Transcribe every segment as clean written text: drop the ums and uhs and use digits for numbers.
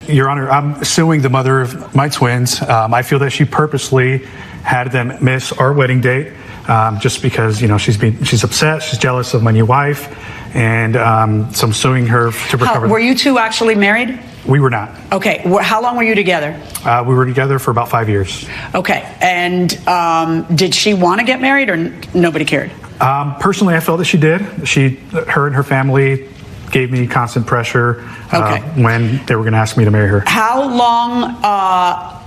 Your Honor, I'm suing the mother of my twins. I feel that she purposely had them miss our wedding date just because, you know, she's upset, she's jealous of my new wife, and so I'm suing her to recover. Were you two actually married? We were not. Okay. How long were you together? We were together for about 5 years. Okay. And did she want to get married, or nobody cared? Personally, I felt that she did. Her and her family gave me constant pressure when they were going to ask me to marry her. How long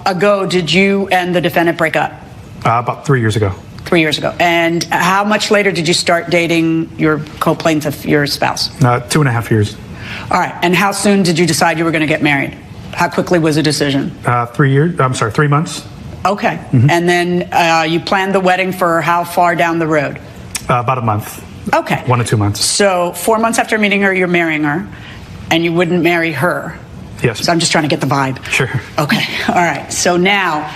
ago did you and the defendant break up? About 3 years ago. 3 years ago. And how much later did you start dating your co-plaintiff, your spouse? 2.5 years. All right. And how soon did you decide you were going to get married? How quickly was the decision? 3 years. I'm sorry, 3 months. Okay. And then you planned the wedding for how far down the road? About a month. Okay. 1 to 2 months. So 4 months after meeting her, you're marrying her, and you wouldn't marry her. Yes. So I'm just trying to get the vibe. Sure. Okay. All right. So now,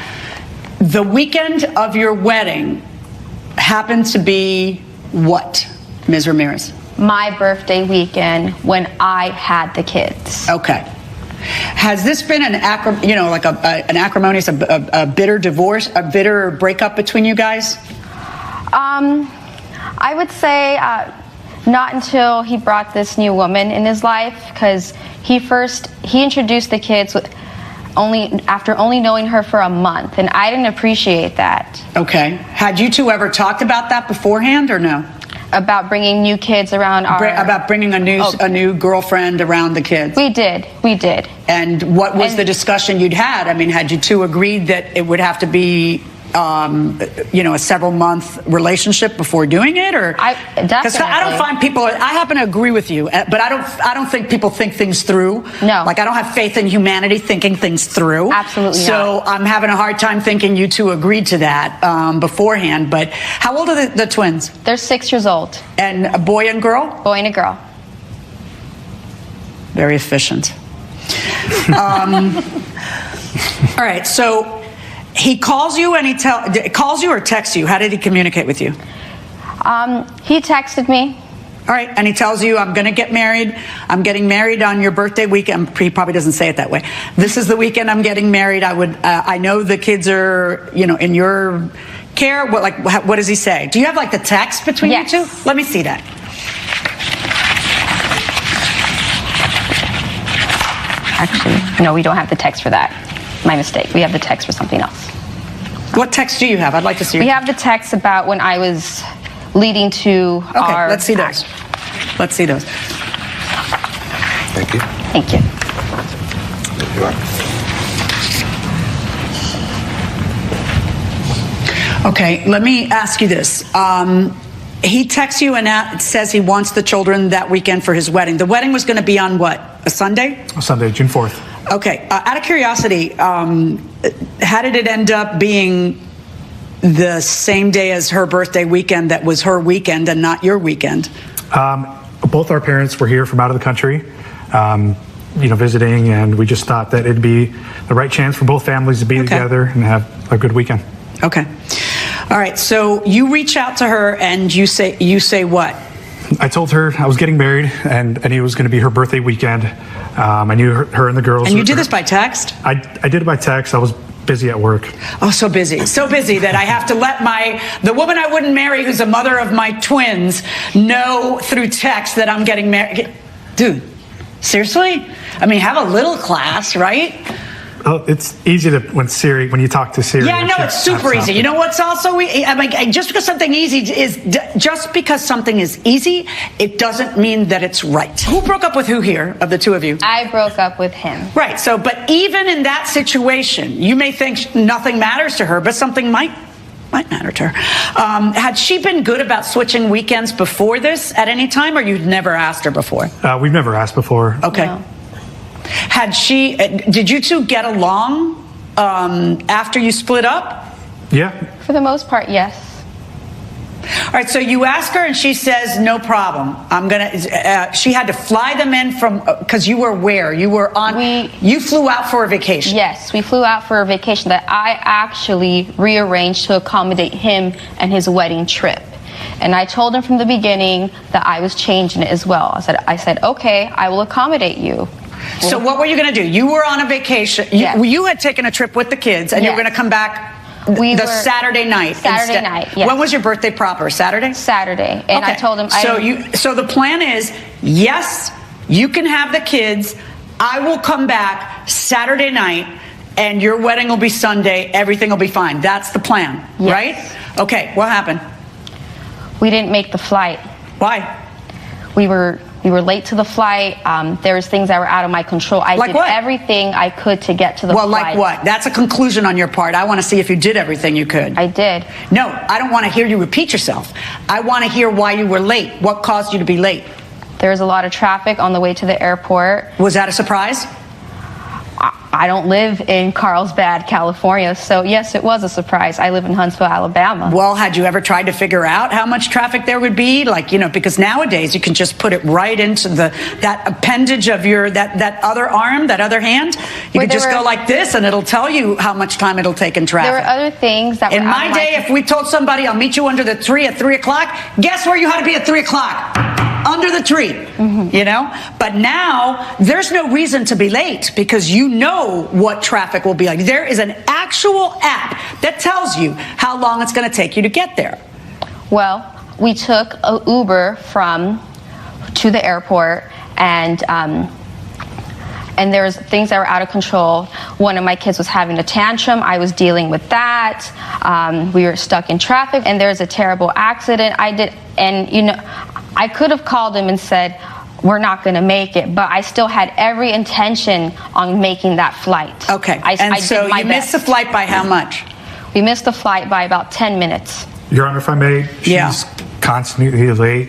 the weekend of your wedding happened to be what, Ms. Ramirez? My birthday weekend when I had the kids. Okay. Has this been an acrimonious, a bitter divorce, a bitter breakup between you guys? I would say not until he brought this new woman in his life, because he introduced the kids after only knowing her for a month, and I didn't appreciate that. Okay. Had you two ever talked about that beforehand, or no? About bringing new kids around about bringing a new girlfriend around the kids. We did. And what was the discussion you'd had? I mean, had you two agreed that it would have to be a several-month relationship before doing it, or because I don't find people. I happen to agree with you, but I don't think people think things through. No, like I don't have faith in humanity thinking things through. Absolutely not. So I'm having a hard time thinking you two agreed to that beforehand. But how old are the twins? They're 6 years old. And a boy and girl? Boy and a girl. Very efficient. All right, so. He calls you and calls you or texts you? How did he communicate with you? He texted me. All right, and he tells you, I'm going to get married. I'm getting married on your birthday weekend. He probably doesn't say it that way. This is the weekend I'm getting married. I know the kids are, in your care. What does he say? Do you have the text between you two? Let me see that. Actually, no, we don't have the text for that. My mistake. We have the text for something else. What text do you have? I'd like to see. We have the text about when I was leading to our... Okay, let's see those. Let's see those. Thank you. Thank you. There you are. Okay, let me ask you this. He texts you and says he wants the children that weekend for his wedding. The wedding was going to be on what? A Sunday? A Sunday, June 4th. Okay. Out of curiosity, how did it end up being the same day as her birthday weekend that was her weekend and not your weekend? Both our parents were here from out of the country, visiting, and we just thought that it'd be the right chance for both families to be together and have a good weekend. Okay. All right. So you reach out to her and you say what? I told her I was getting married and it was going to be her birthday weekend. I knew her and the girls. And you did this by text? I did it by text. I was busy at work. Oh, so busy. So busy that I have to let the woman I wouldn't marry, who's the mother of my twins, know through text that I'm getting married. Dude, seriously? I mean, have a little class, right? Oh, it's easy when you talk to Siri. Yeah, I know, it's super easy. You know what's also just because something is easy, it doesn't mean that it's right. Who broke up with who here of the two of you? I broke up with him. Right. So, but even in that situation, you may think nothing matters to her, but something might matter to her. Had she been good about switching weekends before this at any time, or you'd never asked her before? We've never asked before. Okay. No. Did you two get along after you split up? Yeah. For the most part, yes. All right, so you ask her and she says, no problem. She had to fly them in because you were where? You were you flew out for a vacation. Yes, we flew out for a vacation that I actually rearranged to accommodate him and his wedding trip. And I told him from the beginning that I was changing it as well. I said, okay, I will accommodate you. So what were you going to do? You were on a vacation. Yes. You had taken a trip with the kids, and you were Yes. going to come back Saturday night. Saturday night, yes. When was your birthday proper? Saturday? Saturday. And I Okay. told him So the plan is, yes, you can have the kids. I will come back Saturday night, and your wedding will be Sunday. Everything will be fine. That's the plan, Yes. right? Okay, what happened? we didn't make the flight. Why? We were late to the flight. There was things that were out of my control. I Like did what? everything I could to get to the Well, flight. like what? That's a conclusion on your part. I want to see if you did everything you could. I did. No, I don't want to hear you repeat yourself. I want to hear why you were late. What caused you to be late? There was a lot of traffic on the way to the airport. Was that a surprise? I don't live in Carlsbad, California, so yes, it was a surprise. I live in Huntsville, Alabama. Well, had you ever tried to figure out how much traffic there would be? Like, because nowadays you can just put it right into that appendage of that other arm, that other hand. You Where could just there go were- like this, and it'll tell you how much time it'll take in traffic. There were other things that In were out my of day, if we told somebody, I'll meet you under the tree at 3 o'clock, guess where you had to be at 3 o'clock? Under the tree, But now, there's no reason to be late because you know what traffic will be like. There is an actual app that tells you how long it's going to take you to get there. Well, we took an Uber to the airport, and there was things that were out of control. One of my kids was having a tantrum. I was dealing with that. We were stuck in traffic, and there was a terrible accident. I could have called him and said, we're not going to make it, but I still had every intention on making that flight. Okay, I so did my you missed the best. flight by how much? We missed the flight by about 10 minutes. Your Honor, if I may, she's Yeah. constantly late.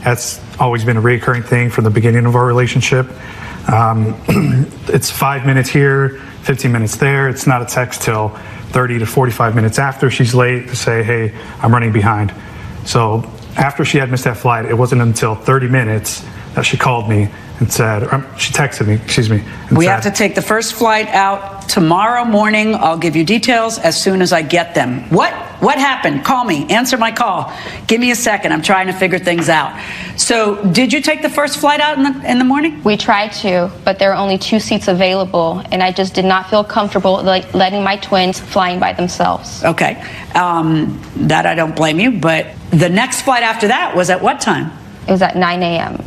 That's always been a recurring thing from the beginning of our relationship. It's 5 minutes here, 15 minutes there. It's not a text till 30 to 45 minutes after she's late to say, hey, I'm running behind. So after she had missed that flight, it wasn't until 30 minutes that she called me and said, she texted me, excuse me. And We said, have to take the first flight out tomorrow morning. I'll give you details as soon as I get them. What happened? Call me. Answer my call. Give me a second. I'm trying to figure things out. So, did you take the first flight out in the morning? We tried to, but there were only 2 seats available, and I just did not feel comfortable letting my twins flying by themselves. Okay. That I don't blame you, but the next flight after that was at what time? It was at 9 a.m.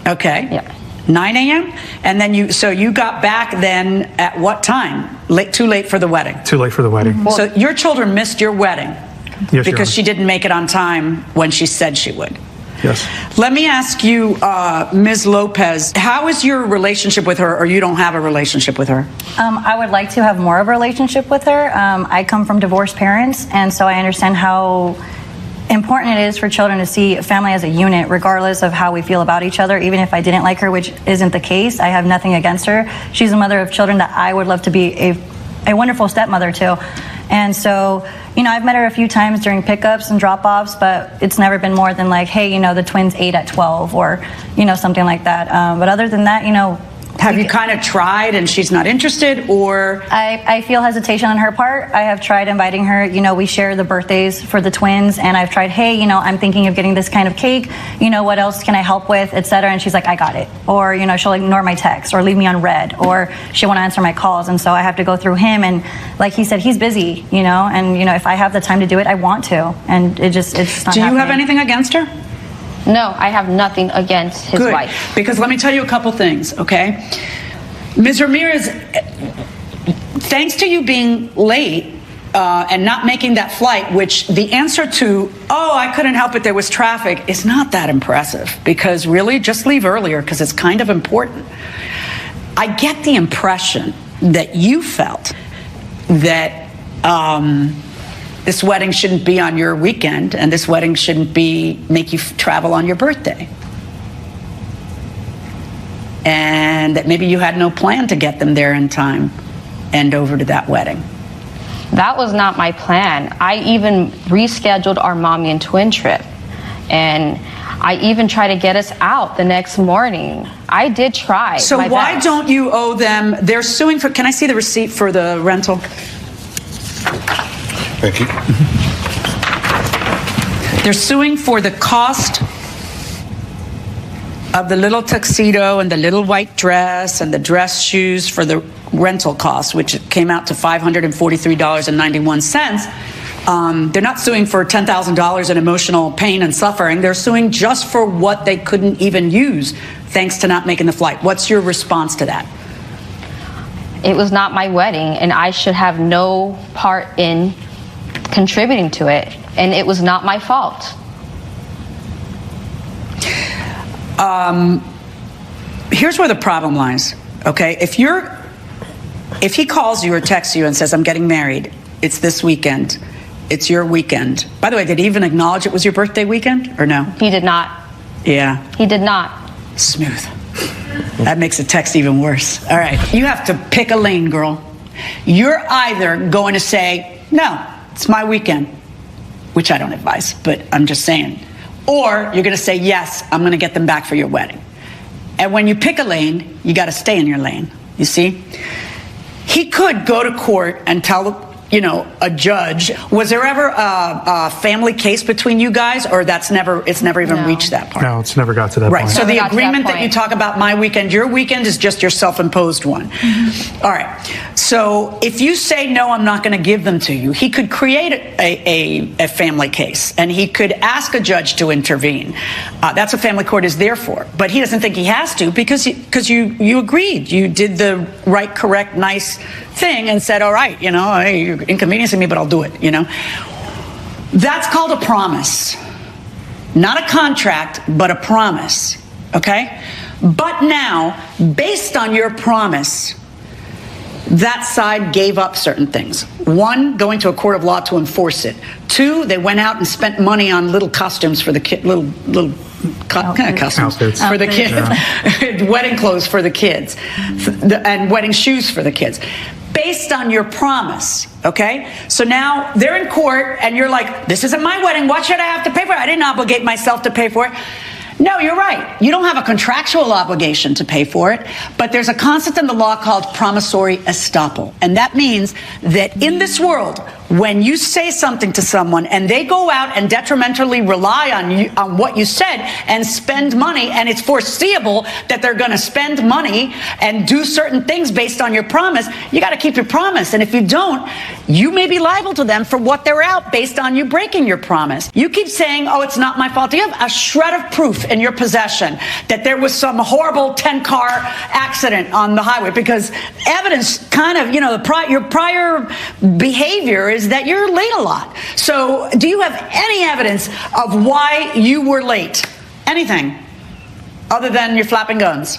Okay. Yeah. 9 a.m.? And then you got back then at what time? Too late for the wedding. Too late for the wedding. So your children missed your wedding Yes, Your Honor. because she didn't make it on time when she said she would. Yes. Let me ask you, Ms. Lopez, how is your relationship with her, or you don't have a relationship with her? I would like to have more of a relationship with her. I come from divorced parents, and so I understand how important it is for children to see a family as a unit, regardless of how we feel about each other. Even if I didn't like her, which isn't the case, I have nothing against her. She's a mother of children that I would love to be a wonderful stepmother to. And so, I've met her a few times during pickups and drop-offs, but it's never been more than like, hey, the twins ate at 12 or, something like that. But other than that, Have you kind of tried and she's not interested, or? I feel hesitation on her part. I have tried inviting her. We share the birthdays for the twins, and I've tried, hey, I'm thinking of getting this kind of cake. What else can I help with, etc. And she's like, I got it. Or, she'll ignore my text or leave me on red, or she won't answer my calls. And so I have to go through him. And like he said, he's busy, and, if I have the time to do it, I want to. And it's not Do you have happening. anything against her? No, I have nothing against his Good. wife. Because let me tell you a couple things, okay? Ms. Ramirez, thanks to you being late and not making that flight, which the answer to, I couldn't help it, there was traffic, is not that impressive. Because really, just leave earlier because it's kind of important. I get the impression that you felt that this wedding shouldn't be on your weekend, and this wedding shouldn't make you travel on your birthday. And that maybe you had no plan to get them there in time and over to that wedding. That was not my plan. I even rescheduled our mommy and twin trip. And I even tried to get us out the next morning. I did try. So my why best. don't you owe them? They're suing for. Can I see the receipt for the rental? Thank you. They're suing for the cost of the little tuxedo and the little white dress and the dress shoes for the rental costs, which came out to $543.91. They're not suing for $10,000 in emotional pain and suffering. They're suing just for what they couldn't even use thanks to not making the flight. What's your response to that? It was not my wedding, and I should have no part in contributing to it, and it was not my fault. Here's where the problem lies, okay? If he calls you or texts you and says, I'm getting married, it's this weekend, it's your weekend. By the way, did he even acknowledge it was your birthday weekend or no? He did not. Yeah. He did not. Smooth. That makes the text even worse. All right, you have to pick a lane, girl. You're either going to say, no, it's my weekend, which I don't advise, but I'm just saying. Or you're going to say, yes, I'm going to get them back for your wedding. And when you pick a lane, you got to stay in your lane, you see? He could go to court and tell, a judge. Was there ever a family case between you guys, or it's never even reached that part? No, it's never got to that right. point. So the Never got to that agreement that you point. talk about, my weekend, your weekend, is just your self-imposed one. Mm-hmm. All right. So if you say, no, I'm not going to give them to you, he could create a family case, and he could ask a judge to intervene. That's what family court is there for. But he doesn't think he has to because you agreed. You did the right, correct, nice thing and said, all right, hey, you're inconveniencing me, but I'll do it, That's called a promise. Not a contract, but a promise, okay? But now, based on your promise, that side gave up certain things. One, going to a court of law to enforce it. Two, they went out and spent money on little costumes for the kid, little costumes Outfits. for the kids, wedding clothes for the kids, and wedding shoes for the kids. Based on your promise, okay? So now they're in court and you're like, this isn't my wedding. What should I have to pay for it? I didn't obligate myself to pay for it. No, you're right. You don't have a contractual obligation to pay for it, but there's a concept in the law called promissory estoppel. And that means that in this world, when you say something to someone and they go out and detrimentally rely on you, on what you said, and spend money, and it's foreseeable that they're going to spend money and do certain things based on your promise, you got to keep your promise. And if you don't, you may be liable to them for what they're out based on you breaking your promise. You keep saying, oh, it's not my fault. Do you have a shred of proof in your possession that there was some horrible 10-car accident on the highway? Because evidence kind of, your prior behavior is that you're late a lot. So do you have any evidence of why you were late? Anything other than your flapping gums?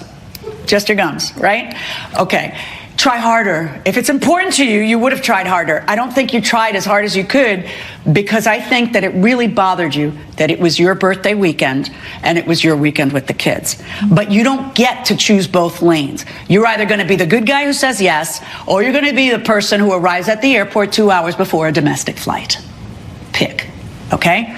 Just your gums, right? Okay. Try harder. If it's important to you, you would have tried harder. I don't think you tried as hard as you could because I think that it really bothered you that it was your birthday weekend and it was your weekend with the kids. But you don't get to choose both lanes. You're either going to be the good guy who says yes, or you're going to be the person who arrives at the airport 2 hours before a domestic flight. Pick. Okay?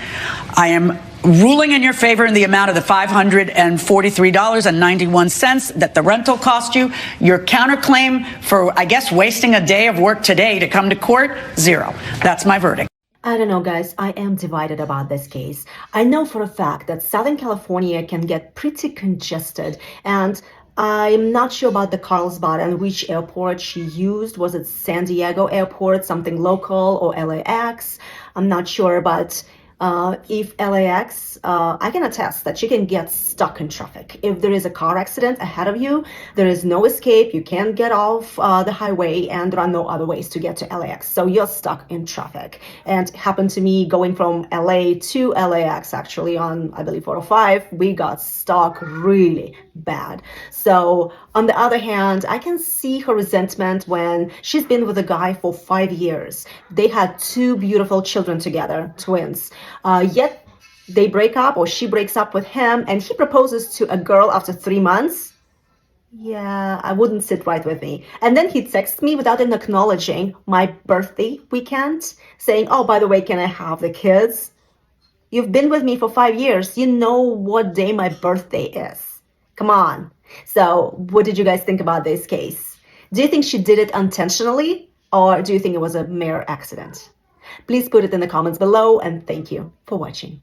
I am ruling in your favor in the amount of the $543.91 that the rental cost you. Your counterclaim for, I guess, wasting a day of work today to come to court, 0. That's my verdict. I don't know, guys. I am divided about this case. I know for a fact that Southern California can get pretty congested, and I'm not sure about the Carlsbad and which airport she used. Was it San Diego Airport, something local, or LAX? I'm not sure, but if LAX, I can attest that you can get stuck in traffic. If there is a car accident ahead of you, there is no escape. You can't get off the highway, and there are no other ways to get to LAX. So you're stuck in traffic. And it happened to me going from LA to LAX, actually, on, I believe, 405. We got stuck really bad. So on the other hand, I can see her resentment when she's been with a guy for 5 years. They had 2 beautiful children together, twins. Yet they break up, or she breaks up with him, and he proposes to a girl after 3 months. Yeah, I wouldn't sit right with me. And then he texts me without even acknowledging my birthday weekend, saying, oh, by the way, can I have the kids? You've been with me for 5 years. You know what day my birthday is. Come on. So what did you guys think about this case? Do you think she did it intentionally, or do you think it was a mere accident? Please put it in the comments below, and thank you for watching.